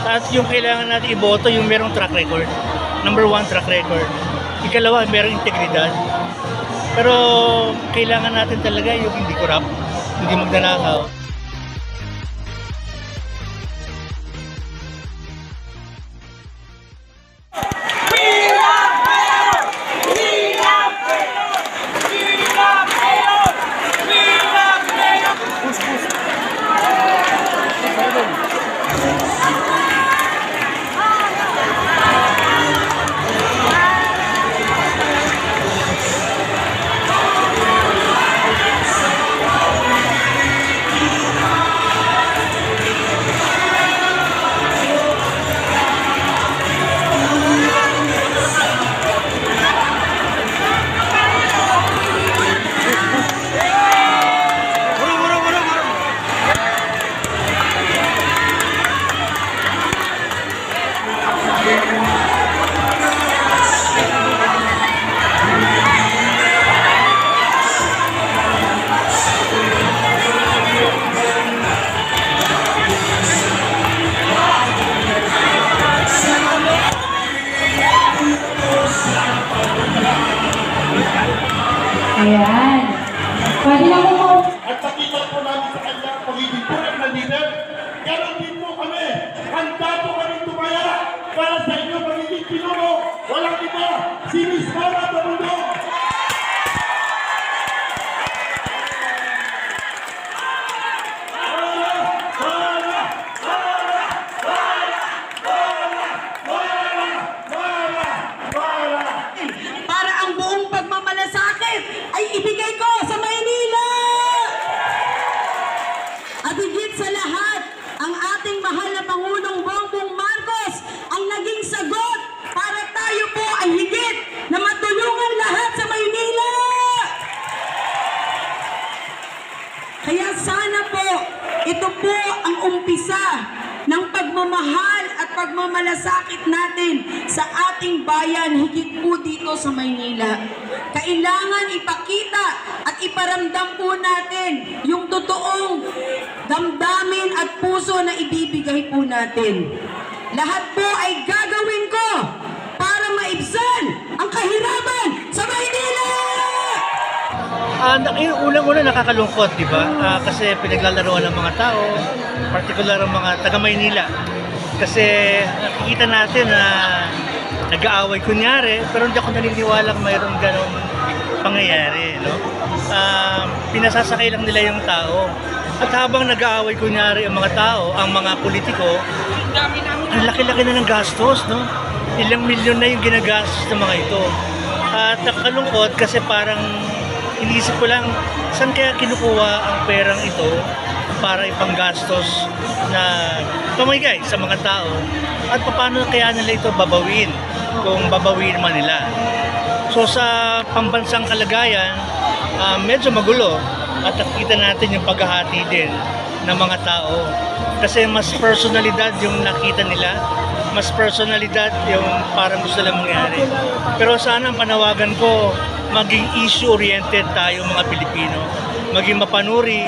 At yung kailangan natin iboto, yung merong track record. Number one, track record. Ikalawa, merong integridad. Pero kailangan natin talaga yung hindi corrupt, hindi magnanakaw. Ayan. Pwede na po. At nakita po namin sa kanya ang pagiging tunay na leader. Ganon din po kami. Handa po kami tumaya para sa inyo pagiging pinuno. Walang iba, si Miss Mara Tamundo. Para ang buong pagmamalasakit ay ibigay ko sa Maynila! At higit sa lahat, ang ating mahal na Pangulong Bongbong Marcos ang naging sagot para tayo po ay higit na matulungan lahat sa Maynila! Kaya sana po, ito po ang umpisa ng pagmamahal at pagmamalasakit natin sa ating bayan, higit po dito sa Maynila. Kailangan ipakita at iparamdam po natin yung totoong damdamin at puso na ibibigay po natin. Lahat po ay gagawin ko para maibsan ang kahirapan sa Maynila! Yung unang-una nakakalungkot, di ba? Kasi pinaglalaroan ng mga tao, partikular ang mga taga-Maynila. Kasi nakikita natin na nag-aaway kunyari, pero hindi ako naniniwalang mayroong ganong pangyayari, no? Pinasasakay lang nila yung tao. At habang nag-aaway kunyari ang mga tao, ang mga politiko, ang laki-laki na ng gastos, no? Ilang milyon na yung ginagastos ng mga ito. At nakakalungkot kasi parang iniisip ko lang, saan kaya kinukuha ang perang ito para ipanggastos na pamigay sa mga tao at paano kaya nila ito babawin kung babawin man nila. So sa pambansang kalagayan, medyo magulo at nakikita natin yung paghahati din ng mga tao kasi mas personalidad yung nakita nila, mas personalidad yung parang gusto lang mangyari. Pero sana ang panawagan ko, maging issue-oriented tayo mga Pilipino, maging mapanuri,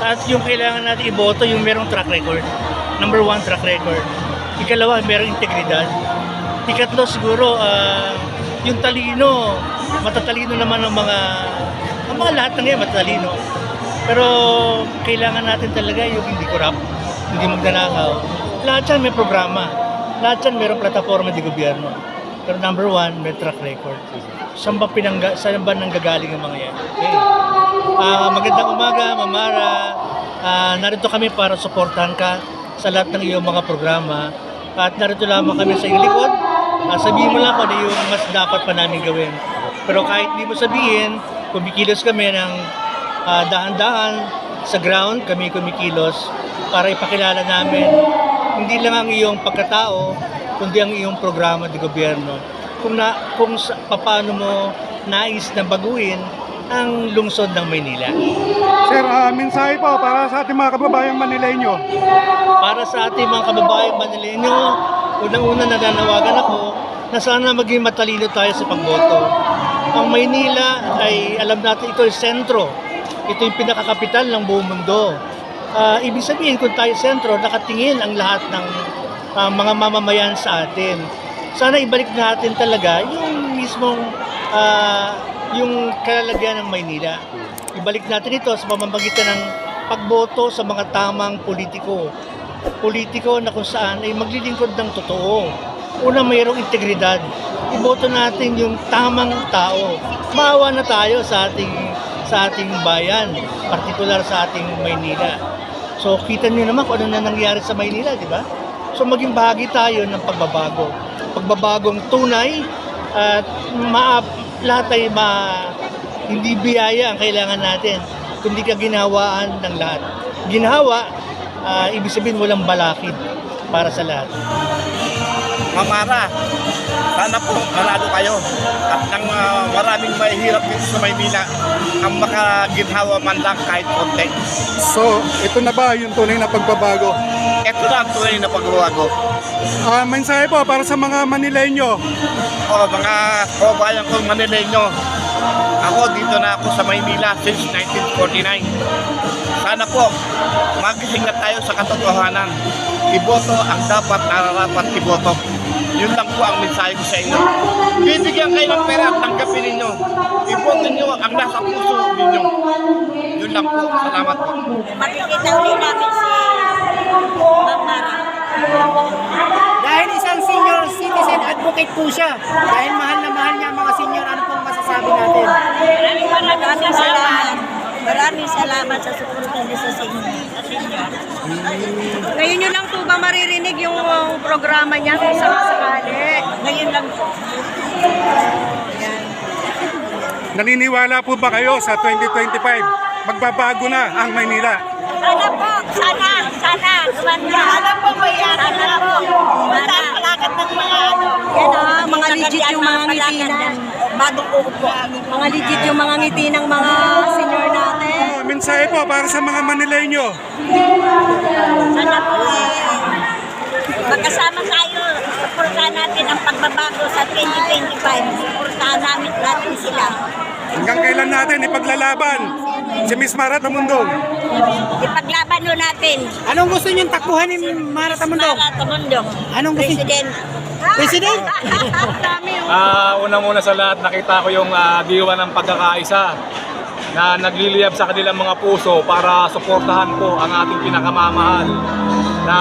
at yung kailangan natin iboto, yung merong track record. Number one, track record. Ikalawa, merong integridad. Ikatlo siguro, yung talino, matatalino naman ang mga lahat ng yan matatalino. Pero kailangan natin talaga yung hindi corrupt, hindi magnanakaw. Lahat yan may programa, lahat yan merong plataforma di gobyerno. Pero number one, may track record. Saan ba nanggagaling ang mga yan? Okay. Magandang umaga, Mamara. Narito kami para suportahan ka sa lahat ng iyong mga programa. At narito lamang kami sa iyong likod. Sabihin mo lang kung ano yung mas dapat pa namin gawin. Pero kahit hindi mo sabihin, kumikilos kami ng dahan-dahan sa ground, kami kumikilos para ipakilala namin hindi lang ang iyong pagkatao, kundi ang iyong programa de gobyerno. Kung paano mo nais na baguhin ang lungsod ng Maynila. Sir, mensahe po para sa ating mga kababayang Manileño. Para sa ating mga kababayang Manileño, unang-una nananawagan ako na sana maging matalino tayo sa pagboto. Ang Maynila ay alam natin ito ay sentro. Ito yung pinakakapital ng buong mundo. Ibig sabihin kung tayo sentro, nakatingin ang lahat ng mga mamamayan sa atin. Sana ibalik natin talaga yung mismong yung kalalagyan ng Maynila. Ibalik natin ito sa pamamagitan ng pagboto sa mga tamang politiko. Politiko na kung saan ay maglilingkod ng totoo. Una, mayroong integridad. Iboto natin yung tamang tao. Maawa na tayo sa ating bayan, partikular sa ating Maynila. So, kita niyo naman kung ano na nangyari sa Maynila, di ba? So, maging bahagi tayo ng pagbabago. Pagbabagong tunay at lahat ay hindi biyaya ang kailangan natin, kundi kaginhawaan ng lahat. Ginhawa, ibig sabihin walang balakid para sa lahat. Mamara, sana po manalo kayo at ng maraming mahihirap dito sa Maynila ang makaginhawa man lang kahit konti. So, ito na ba yung tunay na pagbabago? Ito na ang tunay na pagbabago. Mensahe po para sa mga Manileño. O mga kababayan kong Manileño, ako dito na ako sa Maynila since 1949. Sana po magising na tayo sa katotohanan. Iboto ang dapat nararapat iboto. Yun lang po ang mensahe ko sa inyo. Bibigyan kayo ng pera at tanggapin ninyo. Iboto nyo ang nasa puso ninyo. Yun lang po. Salamat po. Makikita ulit namin si Ma'am Mara. Dahil isang senior citizen advocate po siya. Dahil mahal na mahal niya ang mga senior, ano pong masasabi natin? Maraming salamat. Maraming salamat sa suporta niyo sa senior. Ngayon nyo lang po ba maririnig yung programa niya kung sakasakali? Ngayon lang po. Naniniwala po ba kayo sa 2025? Magbabago na ang Maynila. Sana po. Sana. Gumanda. Sana po ba yan? Sana po. Gumanda ang palakat ng mga ano. Yan mga legit yung mga ngiti na. Bagong uupo. Mga legit yung mga ngiti ng mga senior natin. Mensahe po para sa mga Manileño. Sana po magkasama tayo. Suportahan natin ang pagbabago sa 2025. Suportahan natin sila. Hanggang kailan natin ipaglalaban si Miss Mara Tamundong? Ipaglaban nun natin. Anong gusto niyong takbuhan ni Mara Tamundong? Mara Tamundong. Anong gusto? President. President? Una sa lahat, nakita ko yung diwa ng pagkakaisa na nagliliyab sa kanilang mga puso para suportahan ko ang ating pinakamamahal na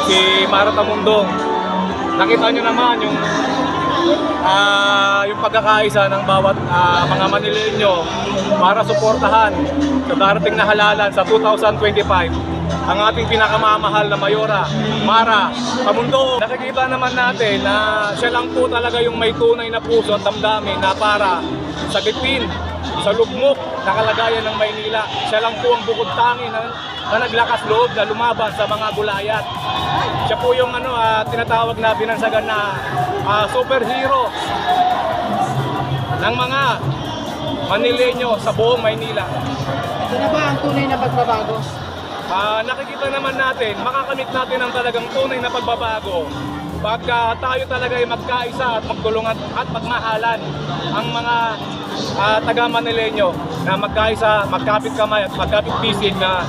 si Mara Tamundong. Nakita nyo naman yung pagkakaisa ng bawat mga Manileño para suportahan sa darating na halalan sa 2025 ang ating pinakamamahal na Mayora, Mara Tamundong. Nakikita naman natin na siya lang po talaga yung may tunay na puso at damdamin na para sagipin sa lugmok na kalagayan ng Maynila. Siya lang po ang bukod tangi na naglakas loob na lumaban sa mga gulayat. Siya po yung tinatawag na binansagan na superhero ng mga Manileño sa buong Maynila. Ito na ba ang tunay na pagbabago? Nakikita naman natin, makakamit natin ang talagang tunay na pagbabago pagka tayo talaga ay magkaisa at magtulungan at magmahalan ang mga taga-Manileño na magkaisa, magkapit kamay at magkapit bisig na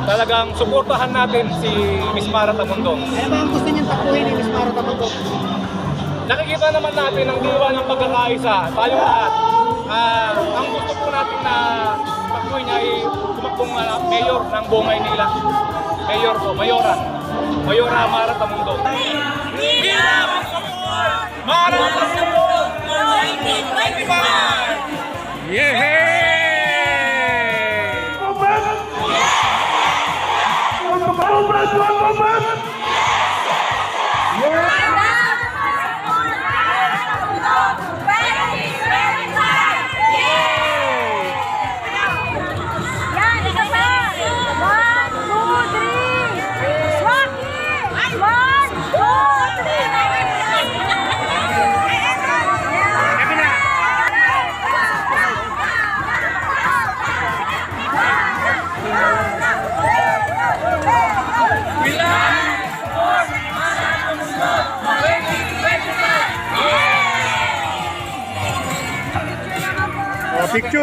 talagang suportahan natin si Miss Mara Tamundong. Ano ba ang gusto niyong takbuhin ni Miss Mara Tamundong? Nakikita naman natin ang diwa ng pagkakaisa, tayong lahat. Ang gusto po natin na takbuhin niya ay tumakbong mayor ng buong Maynila. Mayor po, Mayora Mara Tamundong. Mara Tamundong!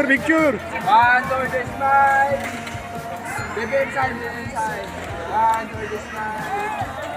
Picture! 1, 2, this smile. Baby inside. 1, 2, this smile.